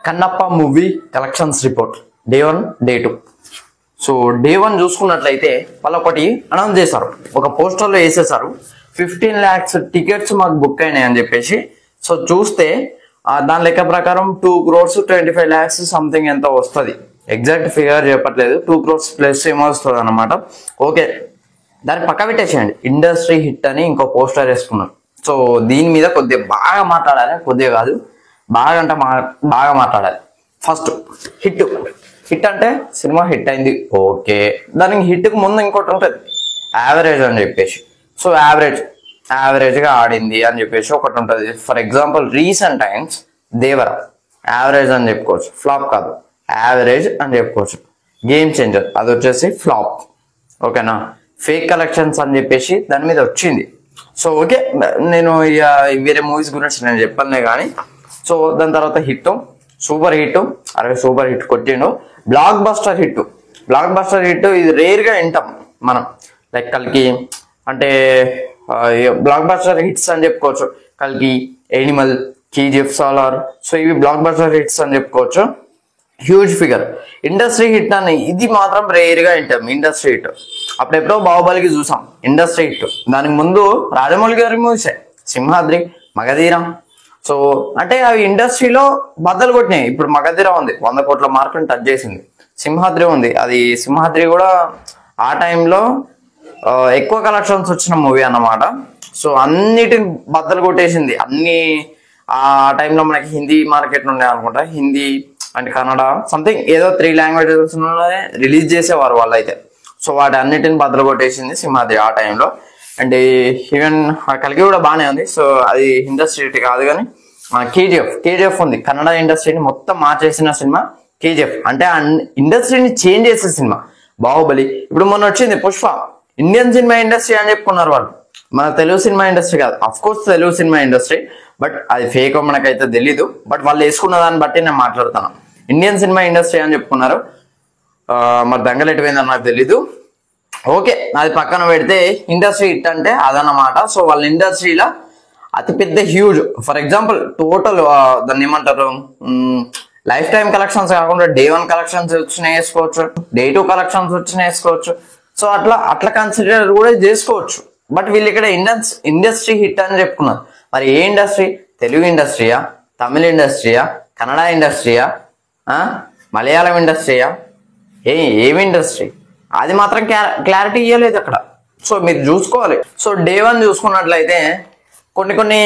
Kannappa movie collections report day 1 day 2. So day 1 చూసుకున్నట్లయితే వాళ్ళు ఒకటి అనౌన్స్ చేశారు, ఒక పోస్టర్లో వేసేసారు 15 lakhs టికెట్స్ మాకు బుక్ అయినాయి అని చెప్పేసి. సో చూస్తే దాని లెక్క ప్రకారం 2,25 lakhs సంథింగ్ ఎంత వస్తుంది, ఎగ్జాక్ట్ ఫిగర్ చెప్పట్లేదు, 2 crores ప్లస్ ఏమో వస్తుంది అనమాట. ఓకే, దాన్ని పక్క పెట్టేసేయండి. ఇండస్ట్రీ హిట్ అని ఇంకో పోస్టర్ వేసుకున్నారు. సో దీని మీద కొద్దిగా బాగా మాట్లాడాలి, కొద్దిగా కాదు బాగా అంటే బాగా మాట్లాడాలి. ఫస్ట్ హిట్ అంటే సినిమా హిట్ అయింది, ఓకే. దానికి హిట్కి ముందు ఇంకోటి ఉంటుంది యావరేజ్ అని చెప్పేసి. సో యావరేజ్గా ఆడింది అని చెప్పేసి ఒకటి ఉంటుంది. For example recent times Devara average అని చెప్పుకోవచ్చు, ఫ్లాప్ కాదు, యావరేజ్ అని చెప్పుకోవచ్చు. గేమ్ చేంజర్ అది వచ్చేసి ఫ్లాప్, ఓకేనా. ఫేక్ కలెక్షన్స్ అని చెప్పేసి దాని మీద వచ్చింది. సో ఓకే, నేను ఇక వేరే మూవీస్ గురించి నేను చెప్పలే కానీ. సో దాని తర్వాత hit, super hit, super hit కొట్టిండు. బ్లాక్ బస్టర్ హిట్ ఇది రేర్గా వింటాం మనం, లైక్ కల్కి అంటే బ్లాక్ బస్టర్ హిట్స్ అని చెప్పుకోవచ్చు. కల్కి, ఎనిమల్, KGF, సాలార్, సో ఇవి బ్లాక్ బస్టర్ హిట్స్ అని చెప్పుకోవచ్చు. Huge figure. ఇండస్ట్రీ హిట్ అని ఇది మాత్రం రేర్గా వింటాం. ఇండస్ట్రీ హిట్ అప్పుడెప్పుడో బాహుబలికి చూసాం ఇండస్ట్రీ హిట్. దానికి ముందు రాజమౌళి గారి మూవీసే, సింహాద్రి, మగధీర. సో అంటే అవి ఇండస్ట్రీలో బద్దలు కొట్టినాయి. ఇప్పుడు మగధీర ఉంది, 100 కోట్ల మార్కుని టచ్ చేసింది. సింహాద్రి ఉంది, అది సింహాద్రి కూడా ఆ టైంలో ఎక్కువ కలెక్షన్స్ వచ్చిన మూవీ అన్నమాట. సో అన్నిటిని బద్దలు కొట్టేసింది. అన్ని ఆ టైంలో మనకి హిందీ మార్కెట్ ఉండే అనుకుంటా, హిందీ అండ్ కన్నడ సంథింగ్ ఏదో 3 languages రిలీజ్ చేసేవారు వాళ్ళైతే. సో వాటి అన్నిటిని బద్దలు కొట్టేసింది సింహాద్రి ఆ టైంలో. అండ్ ఈవెన్ కలిగి కూడా బాగానే ఉంది. సో అది ఇండస్ట్రీ కాదు కానీ కేజీఎఫ్ ఉంది, కన్నడ ఇండస్ట్రీని మొత్తం మార్చేసిన సినిమా KGF. అంటే ఇండస్ట్రీని చేంజ్ చేసే సినిమా. బాహుబలి ఇప్పుడు మొన్న వచ్చింది పుష్ప, ఇండియన్ సినిమా ఇండస్ట్రీ అని చెప్పుకున్నారు వాళ్ళు. మన తెలుగు సినిమా ఇండస్ట్రీ కాదు, of course Telugu cinema industry, but అది ఫేక్ మనకైతే తెలీదు. బట్ వాళ్ళు వేసుకున్న దాన్ని బట్టి నేను మాట్లాడుతాను. ఇండియన్ సినిమా ఇండస్ట్రీ అని చెప్పుకున్నారు, మరి దంగలు ఎటుపోయిందని నాకు తెలీదు. ఓకే, అది పక్కన పెడితే ఇండస్ట్రీ హిట్ అంటే అదన్నమాట. సో వాళ్ళ ఇండస్ట్రీలో అతిపెద్ద హ్యూజ్, ఫర్ ఎగ్జాంపుల్ టోటల్ దాన్ని ఏమంటారు, లైఫ్ టైం కలెక్షన్స్ కాకుండా డే 1 కలెక్షన్స్ వచ్చినా వేసుకోవచ్చు, డే 2 కలెక్షన్స్ వచ్చినా వేసుకోవచ్చు. సో అట్లా కన్సిడర్ కూడా చేసుకోవచ్చు. బట్ వీళ్ళు ఇక్కడ ఇండస్ట్రీ హిట్ అని చెప్పుకున్నారు. మరి ఏ ఇండస్ట్రీ? తెలుగు ఇండస్ట్రీయా, తమిళ ఇండస్ట్రీయా, కన్నడ ఇండస్ట్రీయా, మలయాళం ఇండస్ట్రీయా, ఏమి ఇండస్ట్రీ? అది మాత్రం క్లారిటీ ఇవ్వలేదు అక్కడ. సో మీరు చూసుకోవాలి. సో డే 1 చూసుకున్నట్లయితే కొన్ని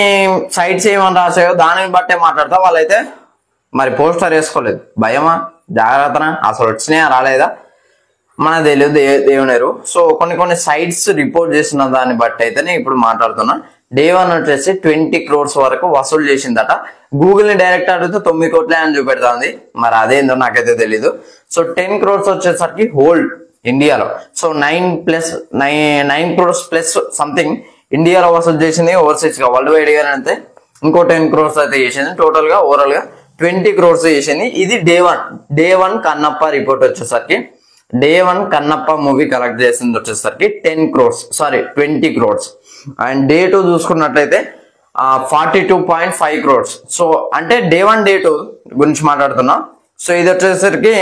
సైట్స్ ఏమని రాసాయో దానిని బట్టే మాట్లాడతా. వాళ్ళైతే మరి పోస్టర్ వేసుకోలేదు. భయమా, జాగ్రత్తనా, అసలు వచ్చినాయా రాలేదా మన తెలియదు, దేవునేరు. సో కొన్ని సైట్స్ రిపోర్ట్ చేసిన దాన్ని బట్టి అయితేనే ఇప్పుడు మాట్లాడుతున్నా. డే 1 వచ్చేసి 20 crores వరకు వసూలు చేసిందట. గూగుల్ని డైరెక్ట్ అడిగితే 9 కోట్లే అని చూపెడుతుంది. మరి అదేందో నాకైతే తెలీదు. సో 10 crores వచ్చేసరికి హోల్ ఇండియాలో. సో 9 crores ప్లస్ సంథింగ్ ఇండియాలో వసూలు చేసింది. ఓవర్సీస్ గా వరల్డ్ వైడ్ గా అయితే ఇంకో 10 crores అయితే చేసింది. టోటల్ గా ఓవరాల్ గా 20 crores చేసింది. ఇది డే 1 కన్నప్ప రిపోర్ట్ వచ్చేసరికి. డే 1 కన్నప్ప మూవీ కలెక్ట్ చేసింది వచ్చేసరికి 20 crores. అండ్ డే 2 చూసుకున్నట్లయితే 42.5 crores. సో అంటే డే 1 డే 2 గురించి మాట్లాడుతున్నా. సో ఇది వచ్చేసరికి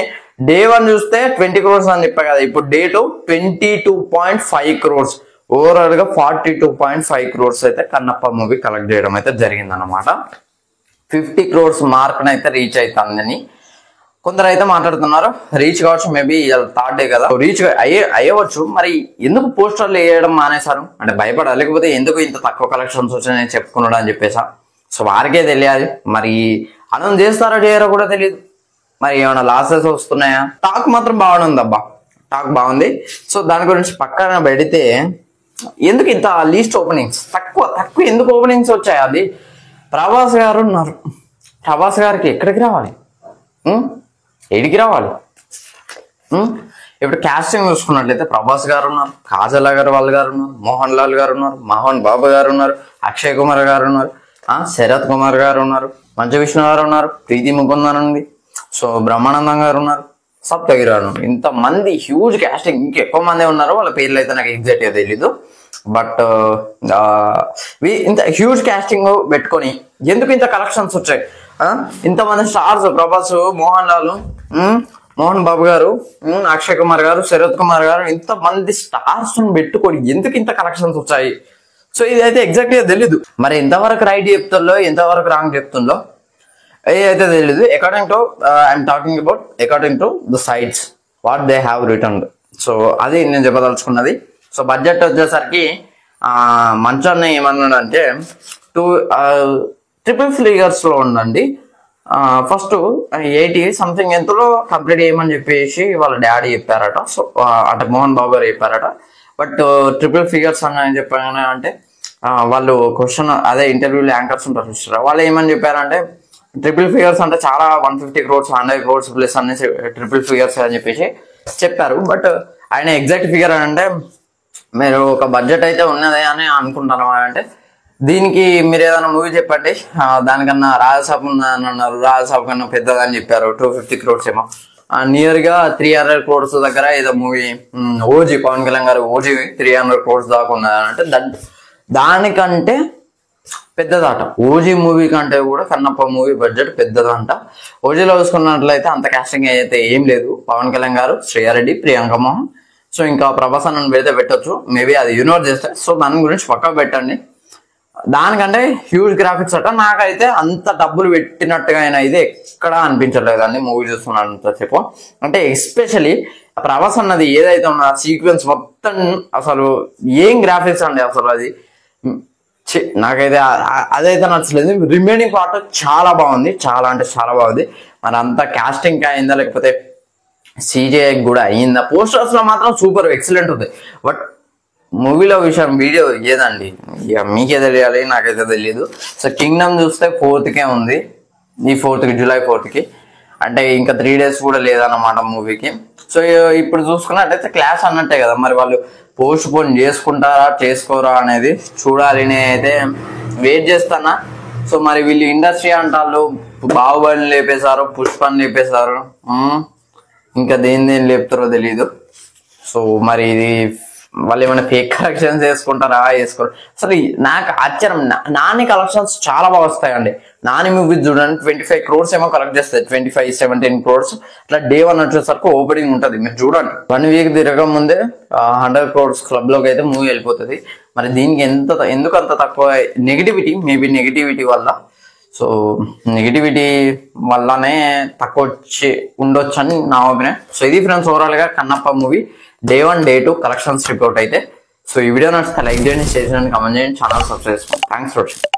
డే 1 చూస్తే 20 crores అని చెప్పా కదా, ఇప్పుడు డే 2 22.5 crores. ఓవరాల్ గా 42.5 crores అయితే కన్నప్ప మూవీ కలెక్ట్ చేయడం అయితే జరిగింది అనమాట. 50 crores మార్క్ అయితే రీచ్ అవుతుందని కొందరు అయితే మాట్లాడుతున్నారు. రీచ్ కావచ్చు, మేబీ 3rd డే కదా, రీచ్ అయ్యవచ్చు. మరి ఎందుకు పోస్టర్లు వేయడం మానేశారు అంటే భయపడా, లేకపోతే ఎందుకు ఇంత తక్కువ కలెక్షన్స్ వచ్చాయని చెప్పుకున్నాడు అని చెప్పేసా. సో వారికే తెలియాలి. మరి అనౌన్స్ చేస్తారో చేయరో కూడా తెలియదు. మరి ఏమైనా లాసెస్ వస్తున్నాయా? టాక్ మాత్రం బాగుంది అబ్బా, టాక్ బాగుంది. సో దాని గురించి పక్కన పెడితే ఎందుకు ఇంత లీస్ట్ ఓపెనింగ్స్ తక్కువ ఎందుకు ఓపెనింగ్స్ వచ్చాయి? అది ప్రభాస్ గారు ఉన్నారు. ప్రభాస్ గారికి ఎక్కడికి రావాలి, ఏడికి రావాలి? ఇప్పుడు కాస్టింగ్ చూసుకున్నట్లయితే ప్రభాస్ గారు ఉన్నారు, కాజల్ అగర్వాల్ గారు ఉన్నారు, మోహన్ లాల్ గారు ఉన్నారు, మోహన్ బాబు గారు ఉన్నారు, అక్షయ్ కుమార్ గారు ఉన్నారు, శరత్ కుమార్ గారు ఉన్నారు, మంచు విష్ణు గారు ఉన్నారు, ప్రీతి ముకుందన్ ఉంది, సో బ్రహ్మానందం గారు ఉన్నారు, సప్తగిరి గారు ఉన్నారు. ఇంతమంది హ్యూజ్ కాస్టింగ్, ఇంకెక్కువ మంది ఉన్నారు. వాళ్ళ పేర్లు అయితే నాకు ఎగ్జాక్ట్ గా తెలీదు. బట్ ఇంత హ్యూజ్ కాస్టింగ్ పెట్టుకొని ఎందుకు ఇంత కలెక్షన్స్ వచ్చాయి? ఇంతమంది స్టార్స్ ప్రభాస్, మోహన్ లాల్, మోహన్ బాబు గారు, అక్షయ్ కుమార్ గారు, శరత్ కుమార్ గారు, ఇంతమంది స్టార్స్ పెట్టుకొని ఎందుకు ఇంత కలెక్షన్స్ వచ్చాయి? సో ఇదైతే ఎగ్జాక్ట్ గా తెలీదు. మరి ఎంతవరకు రైట్ చెప్తుందో ఎంతవరకు రాంగ్ చెప్తుందో అయితే తెలీదు. According to I'm talking about according to the sites what they have return. So అది నేను చెప్పదలుచుకున్నది. సో బడ్జెట్ వచ్చేసరికి మంచాన్ని ఏమన్నాడంటే ట్రిపుల్ ఫిగర్స్ లో ఉందండి. ఫస్ట్ 80 సంథింగ్ ఎంతలో కంప్లీట్ చేయమని చెప్పేసి వాళ్ళ డాడీ చెప్పారట. సో అంటే మోహన్ బాబు గారు చెప్పారట. బట్ ట్రిపుల్ ఫిగర్స్ అని చెప్పాను అంటే వాళ్ళు క్వశ్చన్ అదే ఇంటర్వ్యూలో యాంకర్స్ ఉంటారు చూస్తారా, వాళ్ళు ఏమని చెప్పారంటే ట్రిపుల్ ఫిగర్స్ అంటే చాలా 150 crores 100 crores ప్లస్ అనేసి ట్రిపుల్ ఫిగర్స్ అని చెప్పేసి చెప్పారు. బట్ ఆయన ఎగ్జాక్ట్ ఫిగర్ అంటే మీరు ఒక బడ్జెట్ అయితే ఉన్నది అని అనుకుంటాను. అంటే దీనికి మీరు ఏదైనా మూవీ చెప్పండి, దానికన్నా రాజసాబ్ ఉందని అన్నారు, రాజసాబ్ కన్నా పెద్దదని చెప్పారు, 250 crores ఏమో. నియర్ గా 300 crores దగ్గర ఏదో మూవీ ఓజీ, పవన్ కళ్యాణ్ గారు ఓజీ 300 crores దాకా ఉన్నదంటే దానికంటే పెద్దదట. ఓజీ మూవీ కంటే కూడా కన్నప్ప మూవీ బడ్జెట్ పెద్దదంట. ఓజీలో చూసుకున్నట్లయితే అంత కాస్టింగ్ అయితే ఏం లేదు. పవన్ కళ్యాణ్ గారు, శ్రేయారెడ్డి, ప్రియాంక మోహన్, సో ఇంకా ప్రభాస్ అన్న వేస్తే పెట్టచ్చు, మేబీ అది యూనివర్స్ చేస్తే. సో దాని గురించి పక్కా పెట్టండి. దానికంటే హ్యూజ్ గ్రాఫిక్స్ అట. నాకైతే అంత డబ్బులు పెట్టినట్టుగా అయినా అయితే ఎక్కడ అనిపించలేదండి మూవీ చూస్తున్నంతసేపు. అంటే ఎస్పెషలీ ప్రభాస్ అన్నది ఏదైతే ఉన్న సీక్వెన్స్ మొత్తం అసలు ఏం గ్రాఫిక్స్ అండి అసలు. అది నాకైతే అదైతే నచ్చలేదు. రిమైనింగ్ పార్ట్ చాలా బాగుంది, చాలా అంటే చాలా బాగుంది. మరి అంత కాస్టింగ్ అయిందా లేకపోతే CGI కూడా అయిందా? పోస్టర్స్ లో మాత్రం సూపర్ ఎక్సలెంట్ ఉంది. బట్ మూవీలో విషయం వీడియో ఏదండి, ఇక మీకే తెలియాలి, నాకైతే తెలియదు. సో కింగ్డమ్ చూస్తే 4th ఉంది, ఈ 4th జూలై 4th అంటే ఇంకా 3 days కూడా లేదన్నమాట మూవీకి. సో ఇప్పుడు చూసుకున్నట్టయితే క్లాస్ అన్నట్టే కదా. మరి వాళ్ళు పోస్ట్ పోన్ చేసుకుంటారా చేసుకోరా అనేది చూడాలి. నేనైతే వెయిట్ చేస్తానా. సో మరి వీళ్ళు ఇండస్ట్రీ అంటారు, బాహుబలిని లేపేశారు, పుష్పని లేపేశారు, ఇంకా దేని లేపుతారో తెలీదు. సో మరి ఇది వాళ్ళు ఏమైనా ఫేక్ కలెక్షన్స్ వేసుకుంటారా వేసుకోరు. అసలు నాకు ఆశ్చర్యం, నాని కలెక్షన్స్ చాలా బాగా వస్తాయండి. నాని మూవీస్ చూడండి 25 crores ఏమో కలెక్ట్ చేస్తాయి, 25-17 crores అట్లా డే 1 వచ్చేసరికి ఓపెనింగ్ ఉంటుంది. మీరు చూడండి 1 week తిరగక ముందే 100 crores క్లబ్ లోకి అయితే మూవీ వెళ్ళిపోతుంది. మరి దీనికి ఎందుకు అంత తక్కువ? నెగిటివిటీ, మేబీ నెగిటివిటీ వల్ల. సో నెగిటివిటీ వల్లనే తక్కువ ఉండొచ్చు అని నా ఒపీనియన్. సో ఇది ఫ్రెండ్స్ ఓవరాల్ గా Kannappa movie Day 1 Day 2 collections report అయితే. సో ఈ వీడియో నచ్చితే లైక్ చేయండి, షేర్ చేయండి, కామెంట్ చేయండి, ఛానల్ సబ్స్క్రైబ్ చేసుకోండి. Thanks for watching.